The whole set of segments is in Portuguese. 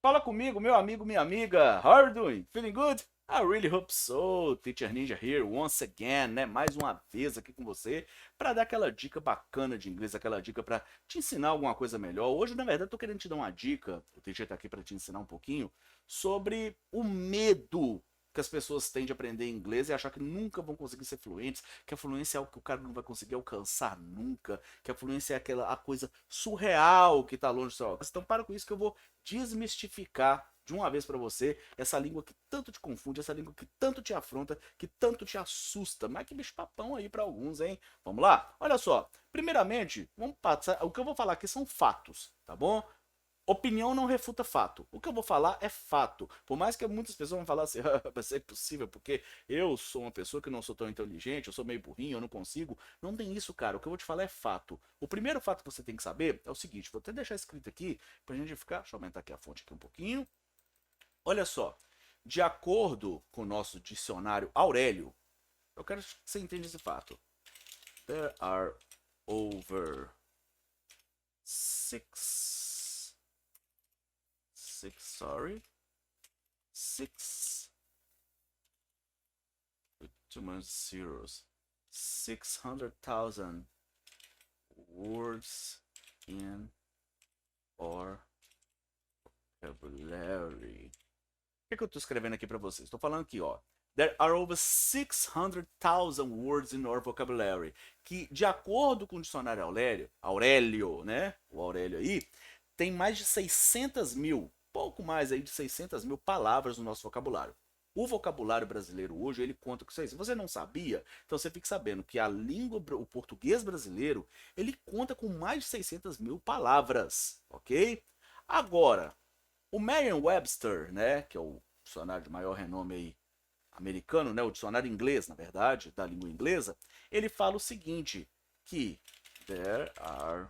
Fala comigo, meu amigo, minha amiga. How are you doing? Feeling good? I really hope so. Teacher Ninja here once again, né? Mais uma vez aqui com você para dar aquela dica bacana de inglês, aquela dica para te ensinar alguma coisa melhor. Hoje, na verdade, eu tô querendo te dar uma dica. O teacher tá aqui para te ensinar um pouquinho sobre o medo que as pessoas têm de aprender inglês e achar que nunca vão conseguir ser fluentes, que a fluência é algo que o cara não vai conseguir alcançar nunca, que a fluência é a coisa surreal que tá longe do seu alcance. Então para com isso que eu vou desmistificar de uma vez para você essa língua que tanto te confunde, essa língua que tanto te afronta, que tanto te assusta. Mas que bicho papão aí para alguns, hein? Vamos lá? Olha só. Primeiramente, vamos passar. O que eu vou falar aqui são fatos, tá bom? Opinião não refuta fato. O que eu vou falar é fato. Por mais que muitas pessoas vão falar assim, mas é impossível, porque eu sou uma pessoa que não sou tão inteligente, eu sou meio burrinho, eu não consigo. Não tem isso, cara. O que eu vou te falar é fato. O primeiro fato que você tem que saber é o seguinte, vou até deixar escrito aqui pra gente ficar. Deixa eu aumentar aqui a fonte aqui um pouquinho. Olha só. De acordo com o nosso dicionário Aurélio, eu quero que você entenda esse fato. There are over six with too many zeros, 600,000 words in our vocabulary. O que eu estou escrevendo aqui para vocês? Estou falando aqui, ó. There are over 600,000 words in our vocabulary. Que, de acordo com o dicionário Aurélio, né? O Aurélio aí, tem mais de 600 mil, pouco mais aí de 600 mil palavras no nosso vocabulário. O vocabulário brasileiro hoje, ele conta com isso aí. Se você não sabia, então você fique sabendo que a língua, o português brasileiro, ele conta com mais de 600 mil palavras, ok? Agora, o Merriam-Webster, né, que é o dicionário de maior renome aí americano, né, o dicionário inglês, na verdade, da língua inglesa, ele fala o seguinte, que there are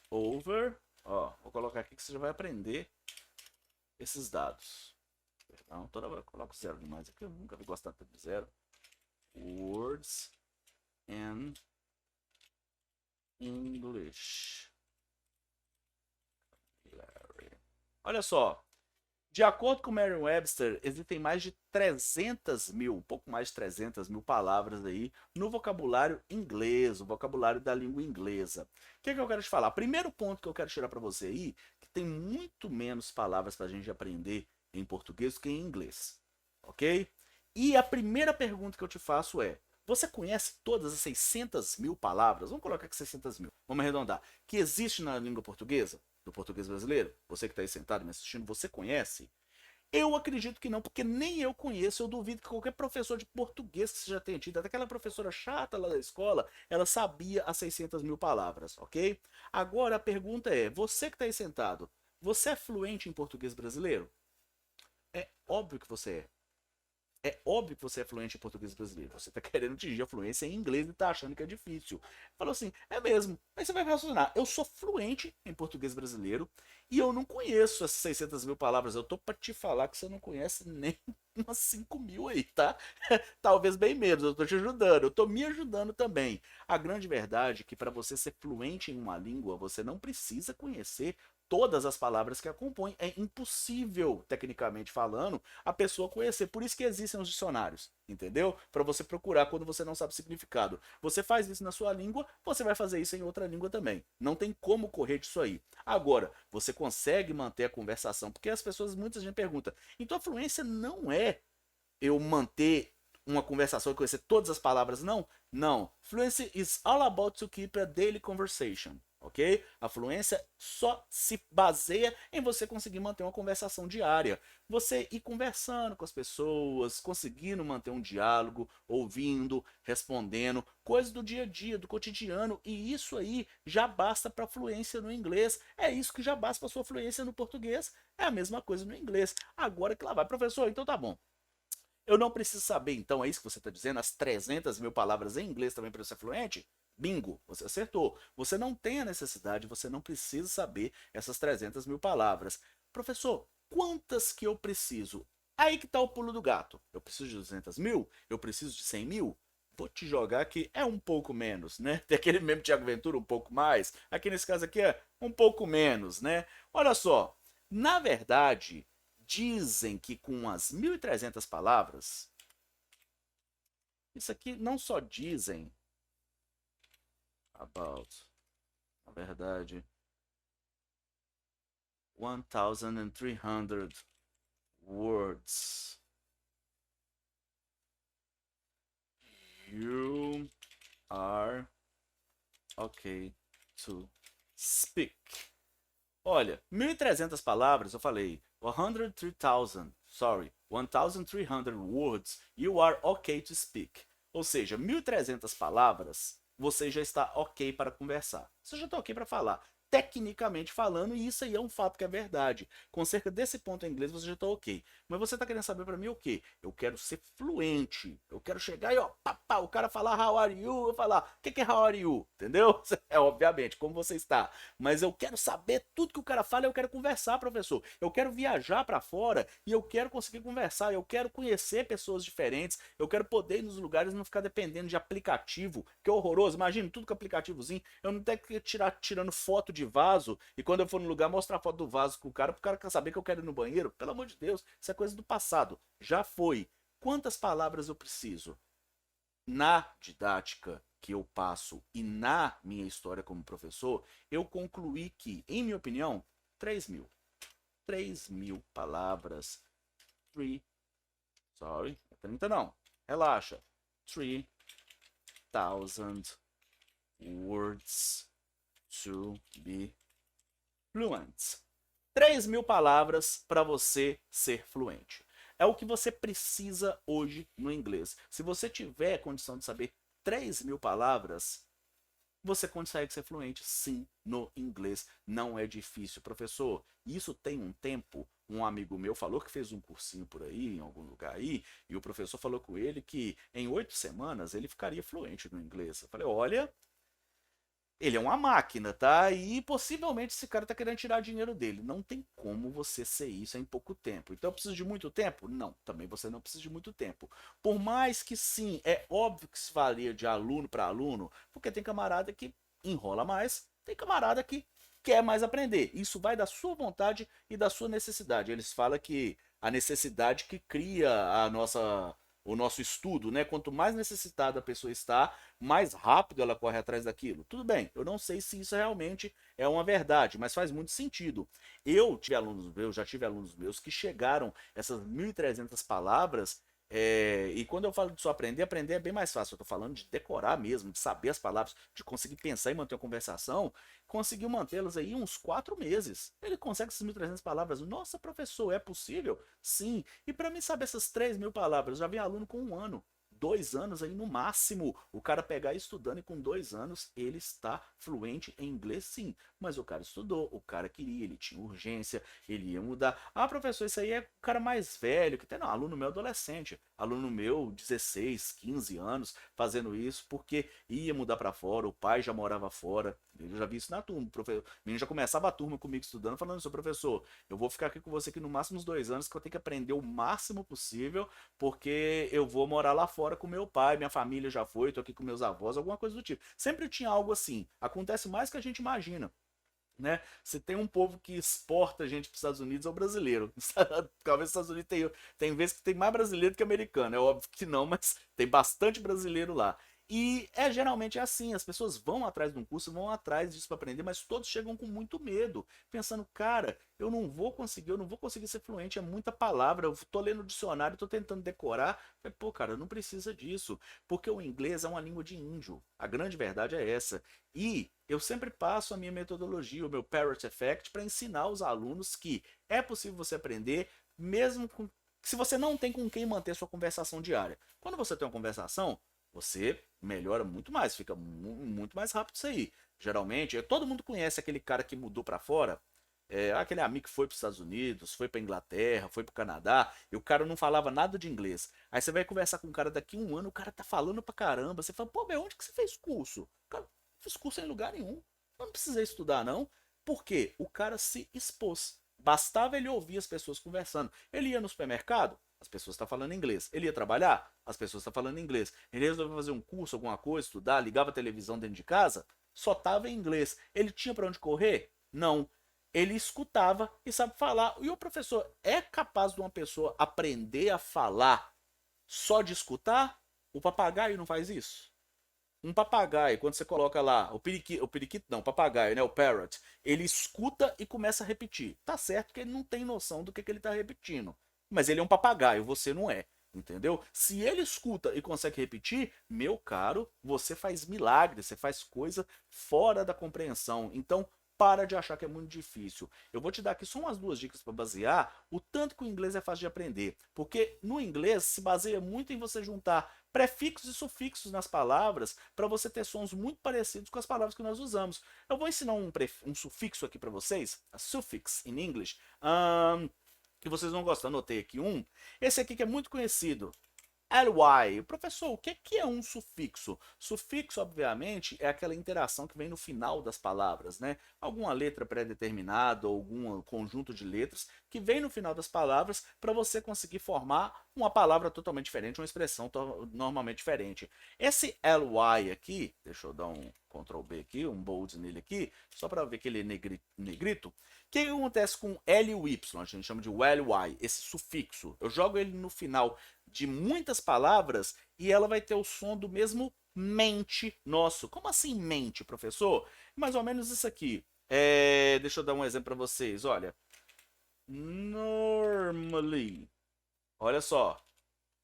over, ó, vou colocar aqui que você já vai aprender esses dados. Perdão, toda hora eu coloco zero demais aqui, eu nunca vi gostar tanto de zero. Words in English. Olha só, de acordo com Merriam-Webster, existem mais de 300 mil, um pouco mais de 300 mil palavras aí no vocabulário inglês, o vocabulário da língua inglesa. O que eu quero te falar? Primeiro ponto que eu quero tirar para você aí, que tem muito menos palavras para a gente aprender em português do que em inglês, ok? E a primeira pergunta que eu te faço é, você conhece todas as 600 mil palavras, vamos colocar aqui 600 mil, vamos arredondar, que existe na língua portuguesa? Do português brasileiro? Você que está aí sentado me assistindo, você conhece? Eu acredito que não, porque nem eu conheço. Eu duvido que qualquer professor de português que você já tenha tido, até aquela professora chata lá da escola, ela sabia as 600 mil palavras, ok? Agora a pergunta é: você que está aí sentado, você é fluente em português brasileiro? É óbvio que você é. É óbvio que você é fluente em português brasileiro. Você está querendo atingir a fluência em inglês e está achando que é difícil. Falou assim, é mesmo. Aí você vai raciocinar. Eu sou fluente em português brasileiro e eu não conheço essas 600 mil palavras. Eu tô para te falar que você não conhece nem umas 5 mil aí, tá? Talvez bem menos. Eu tô te ajudando. Eu tô me ajudando também. A grande verdade é que para você ser fluente em uma língua, você não precisa conhecer todas as palavras que a compõem. É impossível, tecnicamente falando, a pessoa conhecer. Por isso que existem os dicionários, entendeu? Para você procurar quando você não sabe o significado. Você faz isso na sua língua, você vai fazer isso em outra língua também. Não tem como correr disso aí. Agora, você consegue manter a conversação, porque as pessoas, muita gente pergunta, então a fluência não é eu manter uma conversação e conhecer todas as palavras, não? Não. Fluency is all about to keep a daily conversation, ok? A fluência só se baseia em você conseguir manter uma conversação diária. Você ir conversando com as pessoas, conseguindo manter um diálogo, ouvindo, respondendo, coisas do dia a dia, do cotidiano, e isso aí já basta para fluência no inglês. É isso que já basta para sua fluência no português. É a mesma coisa no inglês. Agora que lá vai, professor, então tá bom. Eu não preciso saber, então, é isso que você está dizendo, as 300 mil palavras em inglês também para ser fluente? Bingo, você acertou. Você não tem a necessidade, você não precisa saber essas 300 mil palavras. Professor, quantas que eu preciso? Aí que está o pulo do gato. Eu preciso de 200 mil? Eu preciso de 100 mil? Vou te jogar que é um pouco menos, né? Tem aquele mesmo Thiago Ventura um pouco mais. Aqui nesse caso aqui é um pouco menos, né? Olha só, na verdade, dizem que com as 1.300 palavras, isso aqui não só dizem about, na verdade, 1,300 words. You are okay to speak. Olha, 1.300 palavras, eu falei 1,300 words, you are okay to speak. Ou seja, 1.300 palavras, você já está ok para conversar. Você já está ok para falar. Tecnicamente falando, e isso aí é um fato que é verdade. Com cerca desse ponto em inglês, você já está ok. Mas você está querendo saber para mim o quê? Eu quero ser fluente. Eu quero chegar e, ó, papá, o cara falar how are you, eu falar, o que é how are you? Entendeu? É obviamente, como você está. Mas eu quero saber tudo que o cara fala, eu quero conversar, professor. Eu quero viajar para fora e eu quero conseguir conversar. Eu quero conhecer pessoas diferentes. Eu quero poder ir nos lugares e não ficar dependendo de aplicativo, que é horroroso. Imagina tudo com aplicativozinho. Eu não tenho que tirando foto de vaso e quando eu for no lugar mostrar a foto do vaso com o cara, pro cara quer saber que eu quero ir no banheiro. Pelo amor de Deus, isso é coisa do passado. Já foi. Quantas palavras eu preciso? Na didática que eu passo e na minha história como professor, eu concluí que, em minha opinião, 3.000. 3.000 palavras. 30 não. Relaxa. 3,000 words to be fluent. 3.000 palavras para você ser fluente. É o que você precisa hoje no inglês. Se você tiver condição de saber 3.000 palavras, você consegue ser fluente sim no inglês. Não é difícil, professor. Isso tem um tempo. Um amigo meu falou que fez um cursinho por aí, em algum lugar aí, e o professor falou com ele que em 8 semanas ele ficaria fluente no inglês. Eu falei, olha, ele é uma máquina, tá? E possivelmente esse cara tá querendo tirar dinheiro dele. Não tem como você ser isso em pouco tempo. Então eu preciso de muito tempo? Não, também você não precisa de muito tempo. Por mais que sim, é óbvio que se varia de aluno para aluno, porque tem camarada que enrola mais, tem camarada que quer mais aprender. Isso vai da sua vontade e da sua necessidade. Eles falam que a necessidade que cria o nosso estudo, né? Quanto mais necessitada a pessoa está, mais rápido ela corre atrás daquilo. Tudo bem, eu não sei se isso realmente é uma verdade, mas faz muito sentido. Já tive alunos meus que chegaram essas 1.300 palavras. E quando eu falo de só aprender, aprender é bem mais fácil. Eu estou falando de decorar mesmo, de saber as palavras, de conseguir pensar e manter uma conversação. Conseguiu mantê-las aí uns 4 meses. Ele consegue essas 1.300 palavras. Nossa, professor, é possível? Sim. E para mim saber essas 3.000 palavras, eu já vi aluno com 1 ano. 2 anos aí no máximo, o cara pegar estudando e com 2 anos ele está fluente em inglês sim, mas o cara estudou, o cara queria, ele tinha urgência, ele ia mudar. Ah, professor, isso aí é o cara mais velho, que tem não, aluno meu adolescente, aluno meu 16, 15 anos fazendo isso porque ia mudar para fora, o pai já morava fora, eu já vi isso na turma, o menino já começava a turma comigo estudando, falando, seu professor, eu vou ficar aqui com você aqui no máximo uns 2 anos que eu tenho que aprender o máximo possível porque eu vou morar lá fora com meu pai, minha família já foi, tô aqui com meus avós, alguma coisa do tipo. Sempre tinha algo assim. Acontece mais que a gente imagina. Né? Se tem um povo que exporta gente para os Estados Unidos é o brasileiro. Talvez os Estados Unidos tem vezes que tem mais brasileiro que americano. É óbvio que não, mas tem bastante brasileiro lá. E geralmente é assim, as pessoas vão atrás de um curso, vão atrás disso para aprender, mas todos chegam com muito medo, pensando, cara, eu não vou conseguir ser fluente, é muita palavra, eu tô lendo o dicionário, tô tentando decorar, pô, cara, não precisa disso, porque o inglês é uma língua de índio, a grande verdade é essa. E eu sempre passo a minha metodologia, o meu Parrot Effect, para ensinar os alunos que é possível você aprender, mesmo se você não tem com quem manter sua conversação diária. Quando você tem uma conversação, você melhora muito mais, fica muito mais rápido isso aí. Geralmente, todo mundo conhece aquele cara que mudou para fora, aquele amigo que foi para os Estados Unidos, foi para Inglaterra, foi para o Canadá, e o cara não falava nada de inglês. Aí você vai conversar com um cara daqui a um ano, o cara tá falando pra caramba. Você fala, pô, meu, onde que você fez curso? Cara, não fiz curso em lugar nenhum. Eu não precisei estudar, não. Por quê? O cara se expôs. Bastava ele ouvir as pessoas conversando. Ele ia no supermercado, as pessoas estão falando inglês. Ele ia trabalhar, as pessoas estão falando inglês. Ele resolveu fazer um curso, alguma coisa, estudar, ligava a televisão dentro de casa, só tava em inglês. Ele tinha para onde correr? Não. ele escutava e sabe falar. E o professor é capaz de uma pessoa aprender a falar só de escutar? O papagaio não faz isso? Um papagaio, quando você coloca lá, o periquito não, o papagaio, né, o parrot, ele escuta e começa a repetir. Tá certo que ele não tem noção do que ele tá repetindo, mas ele é um papagaio, você não é, entendeu? Se ele escuta e consegue repetir, meu caro, você faz milagre, você faz coisa fora da compreensão. Então, para de achar que é muito difícil. Eu vou te dar aqui só umas duas dicas para basear o tanto que o inglês é fácil de aprender. Porque no inglês se baseia muito em você juntar prefixos e sufixos nas palavras para você ter sons muito parecidos com as palavras que nós usamos. Eu vou ensinar um sufixo aqui para vocês, a suffix in English, que vocês vão gostar. Anotei aqui um. Esse aqui que é muito conhecido. ly. Professor, o que é um sufixo? Sufixo, obviamente, é aquela interação que vem no final das palavras, né? Alguma letra pré-determinada ou algum conjunto de letras que vem no final das palavras para você conseguir formar uma palavra totalmente diferente, uma expressão normalmente diferente. Esse ly aqui, deixa eu dar um Ctrl B aqui, um bold nele aqui, só para ver que ele é negrito. O que acontece com L e o Y? A gente chama de ly, esse sufixo. Eu jogo ele no final de muitas palavras e ela vai ter o som do mesmo mente nosso. Como assim mente, professor? Mais ou menos isso aqui. Deixa eu dar um exemplo para vocês. Olha, normally. Olha só.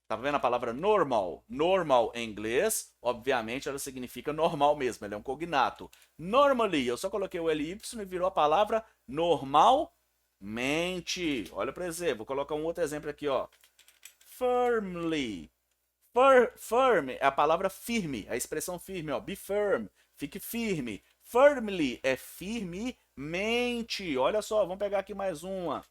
Tá vendo a palavra normal? Normal em inglês, obviamente, ela significa normal mesmo. Ela é um cognato. Normally, eu só coloquei o ly e virou a palavra normalmente. Olha para exemplo. Vou colocar um outro exemplo aqui, ó. Firmly. Firm é a palavra firme, a expressão firme, ó. Be firm, fique firme. Firmly é firmemente. Olha só, vamos pegar aqui mais uma.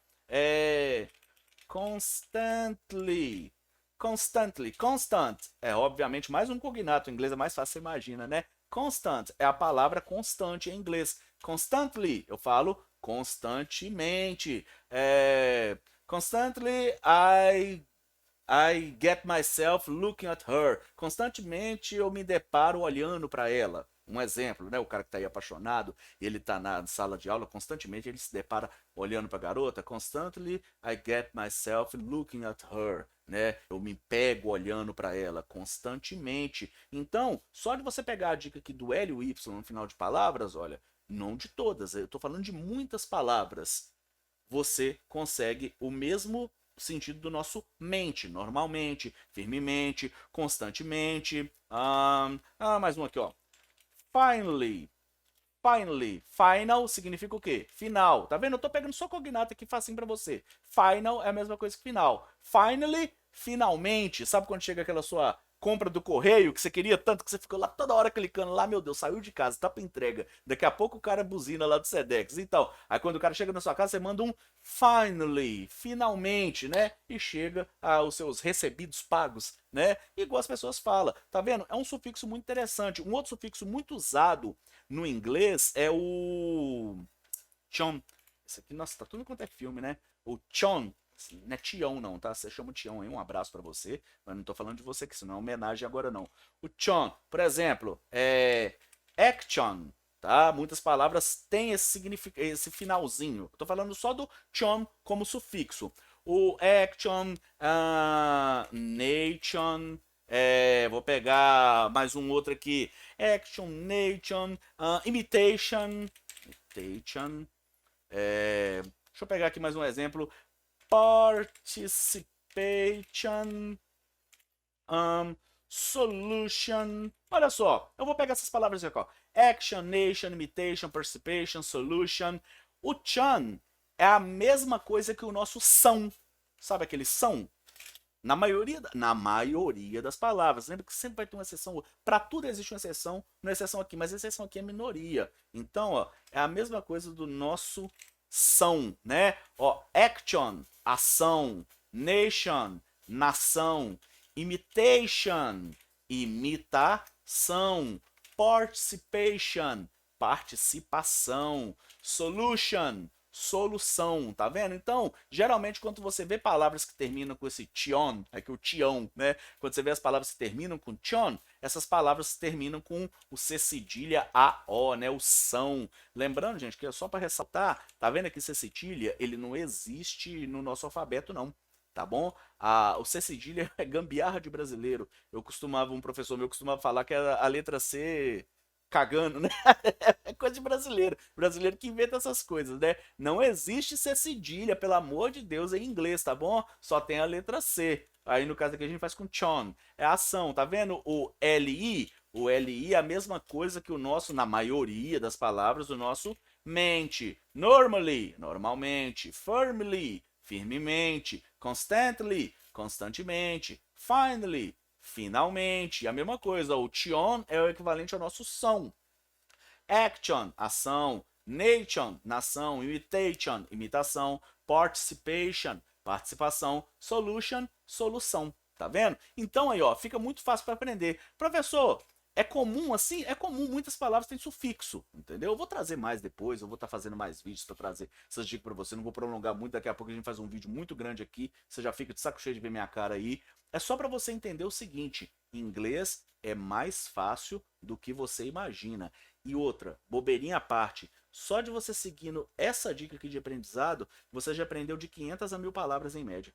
Constantly. Constantly. Constant é, obviamente, mais um cognato. Em inglês é mais fácil, você imagina, né? Constant é a palavra constante em inglês. Constantly, eu falo constantemente. Constantly, I get myself looking at her. Constantemente eu me deparo olhando para ela. Um exemplo, né? O cara que está aí apaixonado, ele está na sala de aula, constantemente ele se depara olhando para a garota. Constantly I get myself looking at her, né? Eu me pego olhando para ela constantemente. Então, só de você pegar a dica aqui do L e o Y no final de palavras, olha, não de todas, eu estou falando de muitas palavras. Você consegue o mesmo sentido do nosso mente, normalmente, firmemente, constantemente. Mais um aqui, ó. Finally. Finally. Final significa o quê? Final. Tá vendo? Eu tô pegando só cognato aqui facinho pra você. Final é a mesma coisa que final. Finally, finalmente. Sabe quando chega aquela sua compra do correio que você queria tanto que você ficou lá toda hora clicando lá, meu Deus, saiu de casa, tá pra entrega. Daqui a pouco o cara buzina lá do Sedex. Então, aí quando o cara chega na sua casa, você manda um finally, finalmente, né? E chega aos seus recebidos pagos, né? Igual as pessoas falam. Tá vendo? É um sufixo muito interessante. Um outro sufixo muito usado no inglês é o chon. Esse aqui, nossa, tá tudo quanto é filme, né? O chon. Assim, não é Tião não, tá? Você chama o Tião aí, um abraço pra você, mas não tô falando de você, que isso não é homenagem agora não. O chon, por exemplo, action, tá? Muitas palavras têm esse finalzinho. Eu tô falando só do chon como sufixo. O action, nation, vou pegar mais um outro aqui. Action, nation, imitation. Imitation. Deixa eu pegar aqui mais um exemplo. Participation. Solution. Olha só, eu vou pegar essas palavras aqui, ó. Action, nation, imitation, participation, solution. O chan é a mesma coisa que o nosso são. Sabe aquele são? Na maioria das palavras. Lembra que sempre vai ter uma exceção. Para tudo existe uma exceção. Não é exceção aqui, mas a exceção aqui é minoria. Então, ó, é a mesma coisa do nosso são, né? Ó, action, ação. Nation, nação. Imitation, imitação. Participation, participação. Solution, solução, tá vendo? Então, geralmente quando você vê palavras que terminam com esse tion, aqui o tion, né? Quando você vê as palavras que terminam com tion, essas palavras terminam com o C cedilha AO, né? O são. Lembrando, gente, que é só para ressaltar, tá vendo aqui C cedilha? Ele não existe no nosso alfabeto, não. Tá bom? O C cedilha é gambiarra de brasileiro. Um professor meu costumava falar que era a letra C cagando, né? É coisa de brasileiro. Brasileiro que inventa essas coisas, né? Não existe C cedilha, pelo amor de Deus, em inglês, tá bom? Só tem a letra C. Aí no caso aqui a gente faz com chon. É ação, tá vendo? O LI? O LI é a mesma coisa que o nosso, na maioria das palavras, o nosso mente. Normally, normalmente. Firmly, firmemente. Constantly, constantemente. Finally, finalmente. A mesma coisa, o tion é o equivalente ao nosso são. Action, ação. Nation, nação. Imitation, imitação. Participation, participação. Solution, solução. Tá vendo? Então aí, ó, fica muito fácil para aprender. Professor, é comum assim? É comum, muitas palavras têm sufixo, entendeu? Eu vou trazer mais depois, eu vou estar fazendo mais vídeos para trazer essas dicas para você. Não vou prolongar muito, daqui a pouco a gente faz um vídeo muito grande aqui, você já fica de saco cheio de ver minha cara aí. É só para você entender o seguinte, inglês é mais fácil do que você imagina. E outra, bobeirinha à parte, só de você seguindo essa dica aqui de aprendizado, você já aprendeu de 500 a 1000 palavras em média.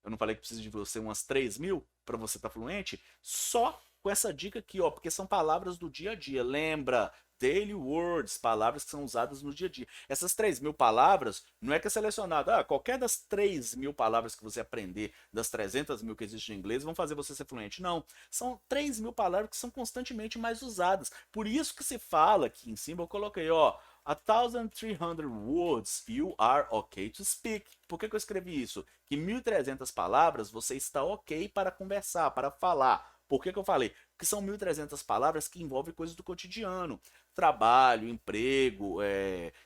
Eu não falei que precisa de você umas 3.000 para você estar fluente? Só com essa dica aqui, ó, porque são palavras do dia a dia. Lembra? Daily words, palavras que são usadas no dia a dia. Essas 3.000 palavras, não é que é selecionado. Qualquer das 3.000 palavras que você aprender, das 300.000 que existem em inglês, vão fazer você ser fluente. Não. São 3.000 palavras que são constantemente mais usadas. Por isso que se fala aqui em cima, eu coloquei, ó, 1,300 words you are okay to speak. Por que eu escrevi isso? Que 1.300 palavras você está ok para conversar, para falar. Por que eu falei? Porque são 1.300 palavras que envolvem coisas do cotidiano. Trabalho, emprego,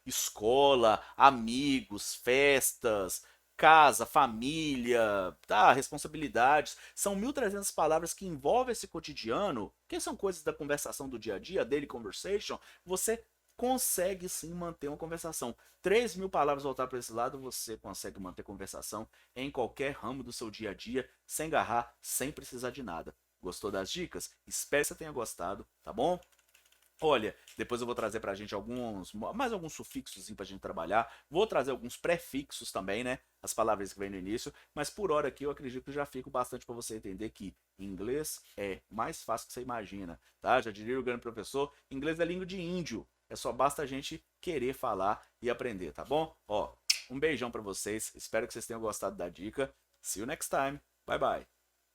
escola, amigos, festas, casa, família, tá, responsabilidades. São 1.300 palavras que envolvem esse cotidiano, que são coisas da conversação do dia a dia, daily conversation. Você consegue sim manter uma conversação. 3.000 palavras voltar para esse lado, você consegue manter conversação em qualquer ramo do seu dia a dia, sem agarrar, sem precisar de nada. Gostou das dicas? Espero que você tenha gostado, tá bom? Olha, depois eu vou trazer pra gente mais alguns sufixos pra gente trabalhar. Vou trazer alguns prefixos também, né? As palavras que vem no início. Mas por hora aqui eu acredito que já fico bastante para você entender que inglês é mais fácil que você imagina, tá? Já diria o grande professor, inglês é língua de índio. É só basta a gente querer falar e aprender, tá bom? Ó, um beijão pra vocês. Espero que vocês tenham gostado da dica. See you next time. Bye bye.